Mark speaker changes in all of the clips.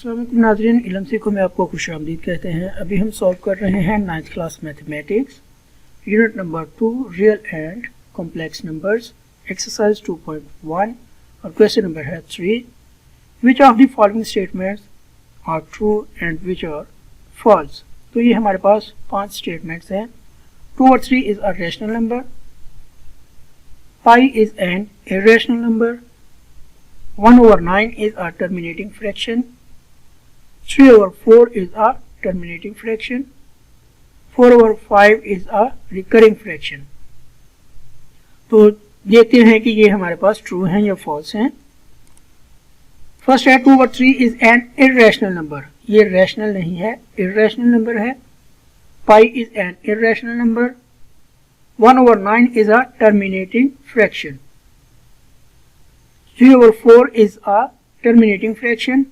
Speaker 1: अस्सलाम वालेकुम नाज़रीन, इल्म सीखो में आपको खुशामदीद कहते हैं। अभी हम सॉल्व कर रहे हैं 9th class mathematics unit number 2 real and complex numbers exercise 2.1 और क्वेश्चन नंबर है 3। Which of the following statements are true and which are false. तो ये हमारे पास 5 स्टेटमेंट्स हैं। 2/3 is a rational number, pi is an irrational number, 1/9 is a terminating fraction, 3/4 is a terminating fraction, 4/5 is a recurring fraction। तो देखते हैं कि ये हमारे पास ट्रू हैं या फॉल्स हैं। फर्स्ट है 2/3 is an irrational number, ये रैशनल नहीं है, irrational नंबर है। पाई is an irrational number, 1/9 is a terminating fraction, 3/4 is a terminating fraction,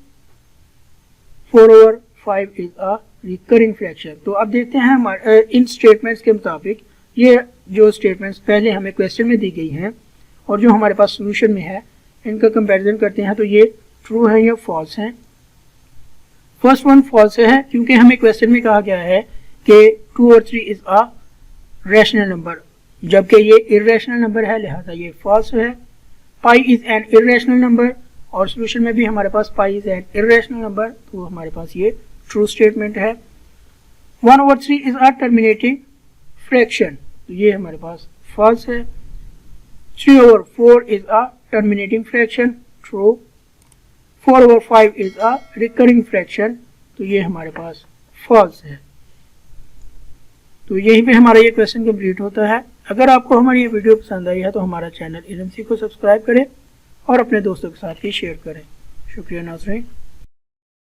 Speaker 1: 4/5 is a recurring fraction। तो अब देखते हैं हमारे इन स्टेटमेंट्स के मुताबिक ये जो स्टेटमेंट्स पहले हमें क्वेश्चन में दी गई हैं और जो हमारे पास सोल्यूशन में है, इनका कंपैरिजन करते हैं तो ये ट्रू है या फॉल्स हैं। फर्स्ट वन फॉल्स है, क्योंकि हमें क्वेश्चन में कहा गया है कि 2/3 इज अ रैशनल नंबर, जबकि ये इर्रेशनल नंबर है, लिहाजा ये फॉल्स है। Pi is an irrational number और सोल्यूशन में भी हमारे पास pi is an irrational number, तो हमारे पास ये ट्रू स्टेटमेंट है। 1/3 इज अ टर्मिनेटिंग फ्रैक्शन, तो ये हमारे पास फॉल्स है। 3/4 is a terminating fraction, true. 4/5 is a recurring fraction, तो ये हमारे पास फॉल्स है। तो यहीं पे हमारा ये क्वेश्चन कंप्लीट होता है। अगर आपको हमारी ये वीडियो पसंद आई है तो हमारा चैनल इल्म सीखो सब्सक्राइब करें और अपने दोस्तों के साथ भी शेयर करें। शुक्रिया नाज़रीन।